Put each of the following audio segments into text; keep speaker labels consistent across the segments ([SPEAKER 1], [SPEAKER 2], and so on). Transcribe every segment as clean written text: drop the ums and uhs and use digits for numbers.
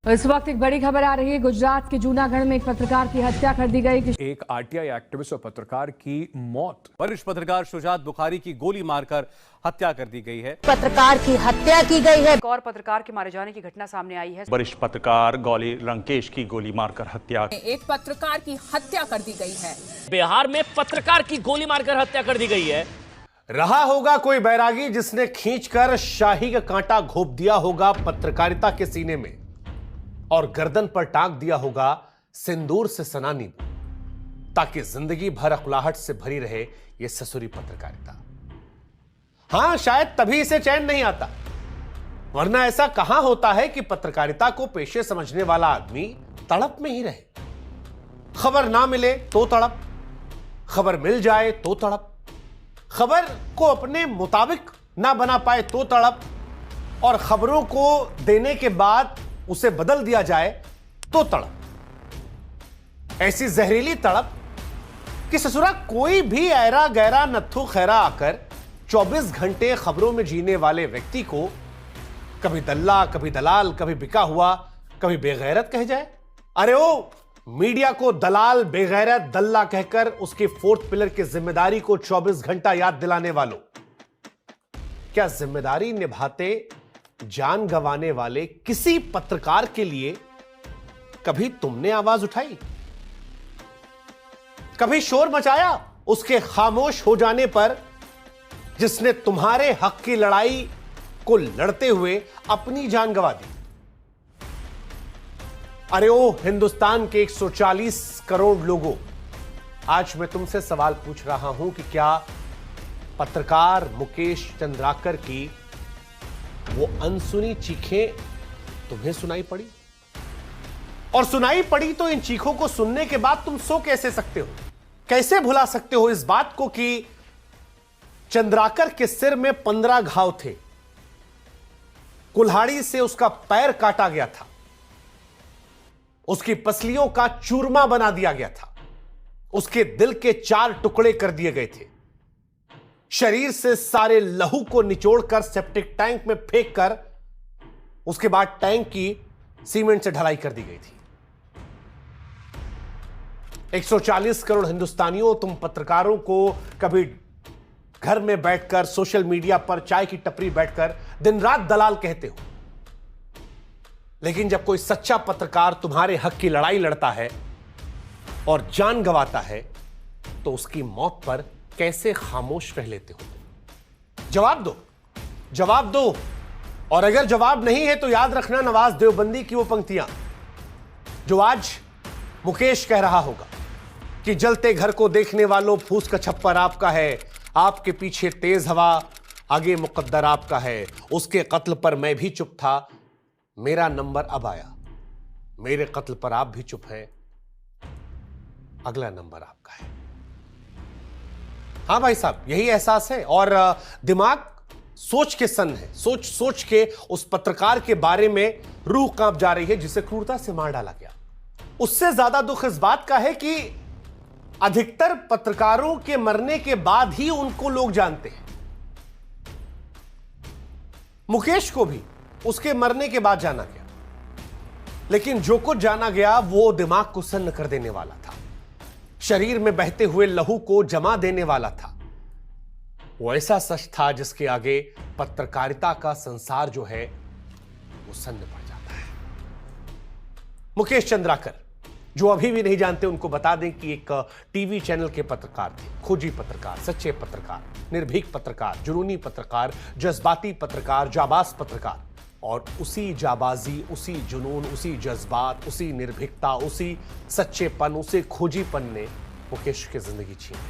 [SPEAKER 1] इस वक्त एक बड़ी खबर आ रही है। गुजरात के जूनागढ़ में एक पत्रकार की हत्या कर दी गई।
[SPEAKER 2] एक आरटीआई एक्टिविस्ट और पत्रकार की मौत।
[SPEAKER 3] वरिष्ठ पत्रकार शुजात बुखारी की गोली मारकर हत्या कर दी गई है।
[SPEAKER 4] पत्रकार की हत्या की गई है।
[SPEAKER 5] एक और पत्रकार के मारे जाने की घटना सामने आई है।
[SPEAKER 6] वरिष्ठ पत्रकार गौली लंकेश की गोली मारकर हत्या।
[SPEAKER 7] एक पत्रकार की हत्या कर दी गई है।
[SPEAKER 8] बिहार में पत्रकार की गोली मारकर हत्या कर दी गई है।
[SPEAKER 9] रहा होगा कोई बैरागी जिसने खींचकर शाही का कांटा घोंप दिया होगा पत्रकारिता के सीने में और गर्दन पर टांग दिया होगा सिंदूर से सना नींबू, ताकि जिंदगी भर अकुलाहट से भरी रहे यह ससुरी पत्रकारिता। हां, शायद तभी इसे चैन नहीं आता, वरना ऐसा कहां होता है कि पत्रकारिता को पेशे समझने वाला आदमी तड़प में ही रहे। खबर ना मिले तो तड़प, खबर मिल जाए तो तड़प, खबर को अपने मुताबिक ना बना पाए तो तड़प, और खबरों को देने के बाद उसे बदल दिया जाए तो तड़प। ऐसी जहरीली तड़प कि ससुरा कोई भी ऐरा गैरा नत्थु खैरा आकर 24 घंटे खबरों में जीने वाले व्यक्ति को कभी दल्ला, कभी दलाल, कभी बिका हुआ, कभी बेगैरत कह जाए। अरे ओ मीडिया को दलाल, बेगैरत, दल्ला कहकर उसके फोर्थ पिलर की जिम्मेदारी को 24 घंटा याद दिलाने वालों, क्या जिम्मेदारी निभाते जान गंवाने वाले किसी पत्रकार के लिए कभी तुमने आवाज उठाई? कभी शोर मचाया उसके खामोश हो जाने पर, जिसने तुम्हारे हक की लड़ाई को लड़ते हुए अपनी जान गंवा दी? अरे ओ हिंदुस्तान के 140 करोड़ लोगों, आज मैं तुमसे सवाल पूछ रहा हूं कि क्या पत्रकार मुकेश चंद्राकर की वो अनसुनी चीखें तुम्हें सुनाई पड़ी? और सुनाई पड़ी तो इन चीखों को सुनने के बाद तुम सो कैसे सकते हो? कैसे भुला सकते हो इस बात को कि चंद्राकर के सिर में 15 घाव थे, कुल्हाड़ी से उसका पैर काटा गया था, उसकी पसलियों का चूरमा बना दिया गया था, उसके दिल के 4 टुकड़े कर दिए गए थे, शरीर से सारे लहू को निचोड़कर सेप्टिक टैंक में फेंककर उसके बाद टैंक की सीमेंट से ढलाई कर दी गई थी। 140 करोड़ हिंदुस्तानियों, तुम पत्रकारों को कभी घर में बैठकर सोशल मीडिया पर चाय की टपरी बैठकर दिन रात दलाल कहते हो, लेकिन जब कोई सच्चा पत्रकार तुम्हारे हक की लड़ाई लड़ता है और जान गंवाता है तो उसकी मौत पर कैसे खामोश रह लेते हो? जवाब दो, जवाब दो। और अगर जवाब नहीं है तो याद रखना नवाज देवबंदी की वो पंक्तियां जो आज मुकेश कह रहा होगा कि जलते घर को देखने वालों, फूस का छप्पर आपका है, आपके पीछे तेज हवा, आगे मुकद्दर आपका है, उसके कत्ल पर मैं भी चुप था, मेरा नंबर अब आया, मेरे कत्ल पर आप भी चुप हैं, अगला नंबर आपका है। हां भाई साहब, यही एहसास है। और दिमाग सोच के सन्न है, सोच सोच के उस पत्रकार के बारे में रूह कांप जा रही है जिसे क्रूरता से मार डाला गया। उससे ज्यादा दुख इस बात का है कि अधिकतर पत्रकारों के मरने के बाद ही उनको लोग जानते हैं। मुकेश को भी उसके मरने के बाद जाना गया, लेकिन जो कुछ जाना गया वो दिमाग को सन्न कर देने वाला था, शरीर में बहते हुए लहू को जमा देने वाला था। वो ऐसा सच था जिसके आगे पत्रकारिता का संसार जो है वो सन्न पड़ जाता है। मुकेश चंद्राकर, जो अभी भी नहीं जानते उनको बता दें कि एक टीवी चैनल के पत्रकार थे, खोजी पत्रकार, सच्चे पत्रकार, निर्भीक पत्रकार, जुनूनी पत्रकार, जज्बाती पत्रकार, जाबाज पत्रकार। और उसी जाबाजी, उसी जुनून, उसी जज्बात, उसी निर्भीकता, उसी सच्चेपन, उसी खोजीपन ने मुकेश की जिंदगी छीनी।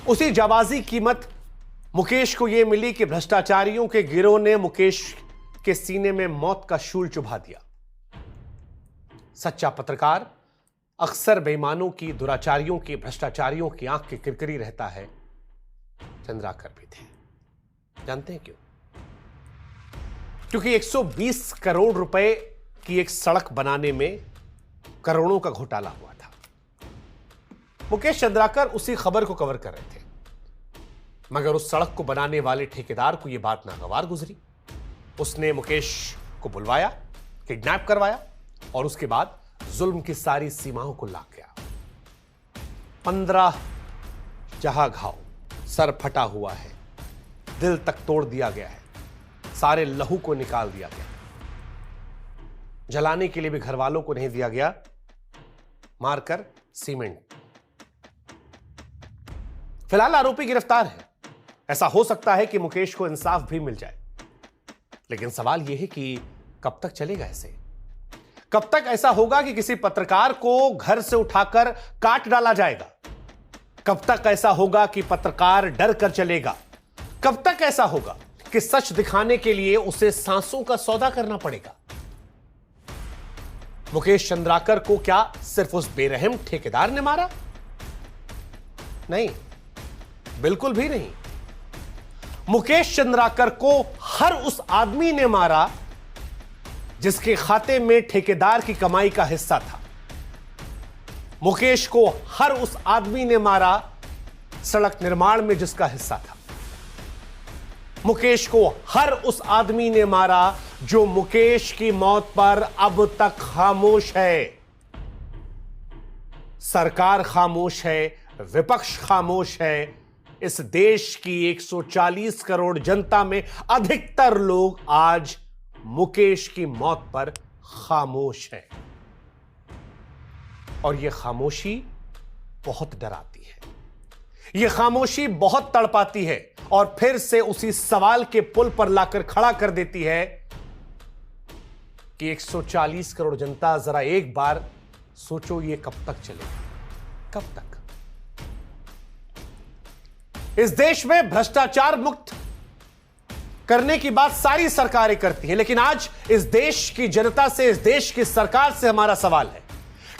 [SPEAKER 9] उसी जाबाजी कीमत मुकेश को यह मिली कि भ्रष्टाचारियों के गिरोह ने मुकेश के सीने में मौत का शूल चुभा दिया। सच्चा पत्रकार अक्सर बेईमानों की, दुराचारियों की, भ्रष्टाचारियों की आंख की किरकिरी रहता है। चंद्राकर भी थे। जानते हैं क्यों? क्योंकि 120 करोड़ रुपए की एक सड़क बनाने में करोड़ों का घोटाला हुआ था। मुकेश चंद्राकर उसी खबर को कवर कर रहे थे, मगर उस सड़क को बनाने वाले ठेकेदार को यह बात नागवार गुजरी। उसने मुकेश को बुलवाया किडनैप करवाया और उसके बाद जुल्म की सारी सीमाओं को लांघ गया। 15 जहां घाव, सर फटा हुआ है, दिल तक तोड़ दिया गया है, सारे लहू को निकाल दिया गया, जलाने के लिए भी घर वालों को नहीं दिया गया, मारकर सीमेंट। फिलहाल आरोपी गिरफ्तार है। ऐसा हो सकता है कि मुकेश को इंसाफ भी मिल जाए, लेकिन सवाल यह है कि कब तक चलेगा ऐसे? कब तक ऐसा होगा कि किसी पत्रकार को घर से उठाकर काट डाला जाएगा? कब तक ऐसा होगा कि पत्रकार डर कर चलेगा? कब तक ऐसा होगा कि सच दिखाने के लिए उसे सांसों का सौदा करना पड़ेगा? मुकेश चंद्राकर को क्या सिर्फ उस बेरहम ठेकेदार ने मारा? नहीं, बिल्कुल भी नहीं। मुकेश चंद्राकर को हर उस आदमी ने मारा जिसके खाते में ठेकेदार की कमाई का हिस्सा था। मुकेश को हर उस आदमी ने मारा सड़क निर्माण में जिसका हिस्सा था। मुकेश को हर उस आदमी ने मारा जो मुकेश की मौत पर अब तक खामोश है। सरकार खामोश है, विपक्ष खामोश है। इस देश की 140 करोड़ जनता में अधिकतर लोग आज मुकेश की मौत पर खामोश हैं। और यह खामोशी बहुत डराती है, यह खामोशी बहुत तड़पाती है और फिर से उसी सवाल के पुल पर लाकर खड़ा कर देती है कि 140 करोड़ जनता, जरा एक बार सोचो ये कब तक चलेगा? कब तक? इस देश में भ्रष्टाचार मुक्त करने की बात सारी सरकारें करती हैं, लेकिन आज इस देश की जनता से, इस देश की सरकार से हमारा सवाल है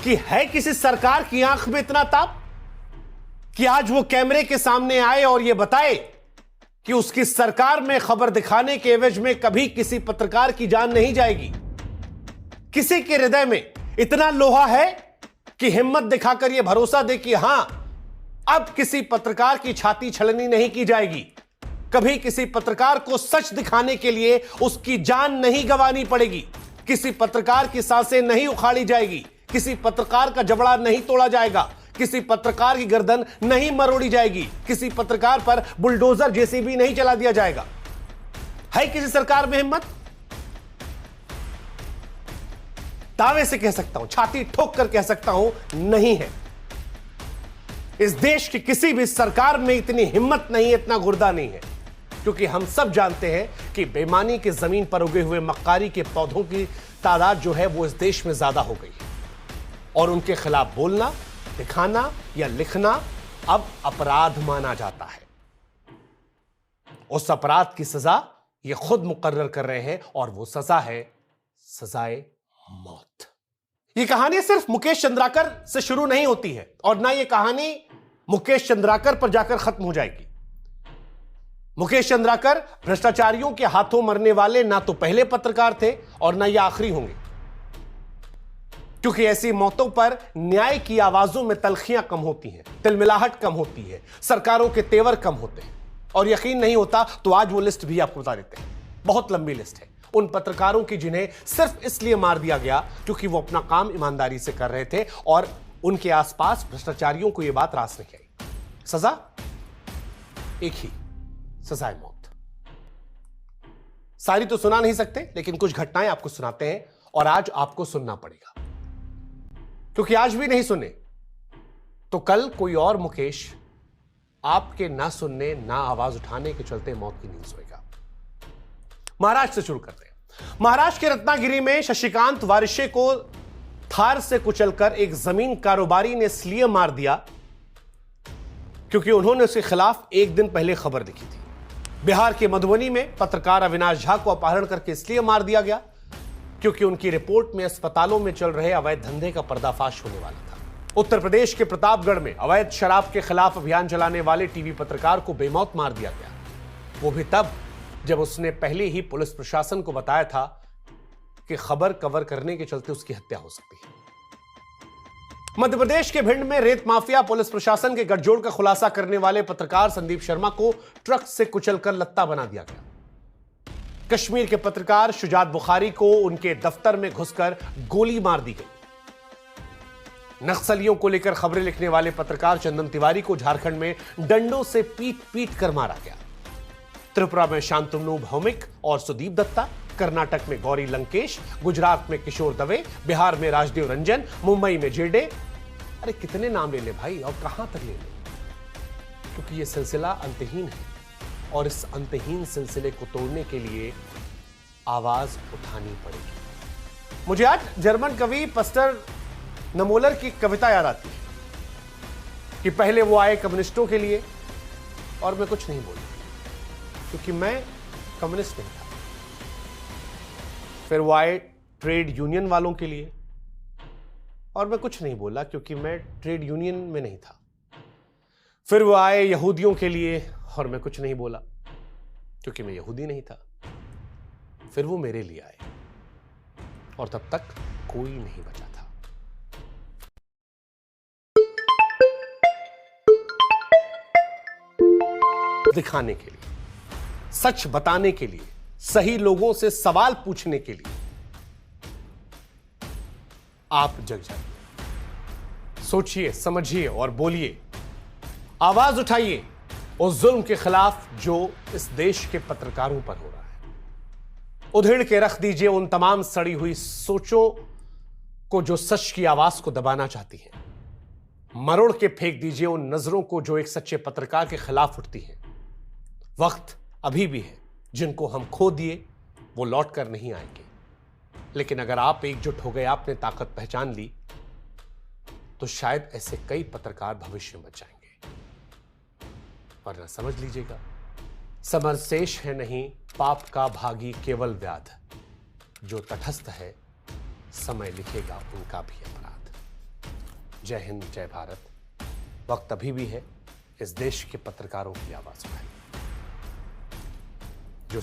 [SPEAKER 9] कि है किसी सरकार की आंख में इतना ताप कि आज वो कैमरे के सामने आए और ये बताए कि उसकी सरकार में खबर दिखाने के एवज में कभी किसी पत्रकार की जान नहीं जाएगी? किसी के हृदय में इतना लोहा है कि हिम्मत दिखाकर यह भरोसा दे कि हां, अब किसी पत्रकार की छाती छलनी नहीं की जाएगी, कभी किसी पत्रकार को सच दिखाने के लिए उसकी जान नहीं गंवानी पड़ेगी, किसी पत्रकार की सांसें नहीं उखाड़ी जाएगी, किसी पत्रकार का जबड़ा नहीं तोड़ा जाएगा, किसी पत्रकार की गर्दन नहीं मरोड़ी जाएगी, किसी पत्रकार पर बुलडोजर जेसीबी नहीं चला दिया जाएगा। है किसी सरकार में हिम्मत? दावे से कह सकता हूं, छाती ठोक कर कह सकता हूं, नहीं है। इस देश की किसी भी सरकार में इतनी हिम्मत नहीं है, इतना गुर्दा नहीं है, क्योंकि हम सब जानते हैं कि बेईमानी की जमीन पर उगे हुए मक्कारी के पौधों की तादाद जो है वो इस देश में ज्यादा हो गई है और उनके खिलाफ बोलना, दिखाना या लिखना अब अपराध माना जाता है। उस अपराध की सजा ये खुद मुकर्रर कर रहे हैं और वो सजा है सजाए मौत। ये कहानी सिर्फ मुकेश चंद्राकर से शुरू नहीं होती है और ना ये कहानी मुकेश चंद्राकर पर जाकर खत्म हो जाएगी। मुकेश चंद्राकर भ्रष्टाचारियों के हाथों मरने वाले ना तो पहले पत्रकार थे और ना ये आखिरी होंगे, क्योंकि ऐसी मौतों पर न्याय की आवाजों में तलखियां कम होती हैं, तिलमिलाहट कम होती है, सरकारों के तेवर कम होते हैं। और यकीन नहीं होता तो आज वो लिस्ट भी आपको बता देते हैं, बहुत लंबी लिस्ट है उन पत्रकारों की जिन्हें सिर्फ इसलिए मार दिया गया क्योंकि वो अपना काम ईमानदारी से कर रहे थे और उनके आसपास भ्रष्टाचारियों को यह बात रास नहीं आई। सजा एक ही, सजाए मौत। सारी तो सुना नहीं सकते, लेकिन कुछ घटनाएं आपको सुनाते हैं और आज आपको सुनना पड़ेगा, क्योंकि आज भी नहीं सुने तो कल कोई और मुकेश आपके ना सुनने, ना आवाज उठाने के चलते मौत की नींद सोएगा। महाराष्ट्र से शुरू करते हैं। महाराष्ट्र के रत्नागिरी में शशिकांत वारिशे को थार से कुचलकर एक जमीन कारोबारी ने इसलिए मार दिया क्योंकि उन्होंने उसके खिलाफ एक दिन पहले खबर लिखी थी। बिहार के मधुबनी में पत्रकार अविनाश झा को अपहरण करके इसलिए मार दिया गया क्योंकि उनकी रिपोर्ट में अस्पतालों में चल रहे अवैध धंधे का पर्दाफाश होने वाला था। उत्तर प्रदेश के प्रतापगढ़ में अवैध शराब के खिलाफ अभियान चलाने वाले टीवी पत्रकार को बेमौत मार दिया गया, वो भी तब जब उसने पहले ही पुलिस प्रशासन को बताया था कि खबर कवर करने के चलते उसकी हत्या हो सकती है। मध्य प्रदेश के भिंड में रेत माफिया पुलिस प्रशासन के गठजोड़ का खुलासा करने वाले पत्रकार संदीप शर्मा को ट्रक से कुचलकर लत्ता बना दिया गया। कश्मीर के पत्रकार शुजात बुखारी को उनके दफ्तर में घुसकर गोली मार दी गई। नक्सलियों को लेकर खबरें लिखने वाले पत्रकार चंदन तिवारी को झारखंड में डंडों से पीट पीट कर मारा गया। त्रिपुरा में शांतनु भौमिक और सुदीप दत्ता, कर्नाटक में गौरी लंकेश, गुजरात में किशोर दवे, बिहार में राजदेव रंजन, मुंबई में जेडे। अरे कितने नाम ले ले भाई, और कहां तक ले ले, क्योंकि यह सिलसिला अंतहीन है और इस अंतहीन सिलसिले को तोड़ने के लिए आवाज उठानी पड़ेगी। मुझे आज जर्मन कवि पस्टर नमोलर की कविता याद आती है कि पहले वो आए कम्युनिस्टों के लिए और मैं कुछ नहीं बोला क्योंकि मैं कम्युनिस्ट नहीं था। फिर वो आए ट्रेड यूनियन वालों के लिए और मैं कुछ नहीं बोला क्योंकि मैं ट्रेड यूनियन में नहीं था। फिर वो आए यहूदियों के लिए और मैं कुछ नहीं बोला क्योंकि मैं यहूदी नहीं था। फिर वो मेरे लिए आए और तब तक कोई नहीं बचा था। दिखाने के लिए, सच बताने के लिए, सही लोगों से सवाल पूछने के लिए आप जग जाइए, सोचिए, समझिए और बोलिए। आवाज उठाइए उस जुल्म के खिलाफ जो इस देश के पत्रकारों पर हो रहा है। उधेड़ के रख दीजिए उन तमाम सड़ी हुई सोचों को जो सच की आवाज को दबाना चाहती हैं। मरोड़ के फेंक दीजिए उन नजरों को जो एक सच्चे पत्रकार के खिलाफ उठती हैं। वक्त अभी भी है, जिनको हम खो दिए वो लौट कर नहीं आएंगे। लेकिन अगर आप एकजुट हो गए, आपने ताकत पहचान ली, तो शायद ऐसे कई पत्रकार भविष्य में बच जाएंगे। वरना समझ लीजिएगा, समर शेष है नहीं पाप का भागी केवल व्याध, जो तटस्थ है समय लिखेगा उनका भी अपराध। जय हिंद, जय भारत। वक्त अभी भी है, इस देश के पत्रकारों की आवाज उठाइए जो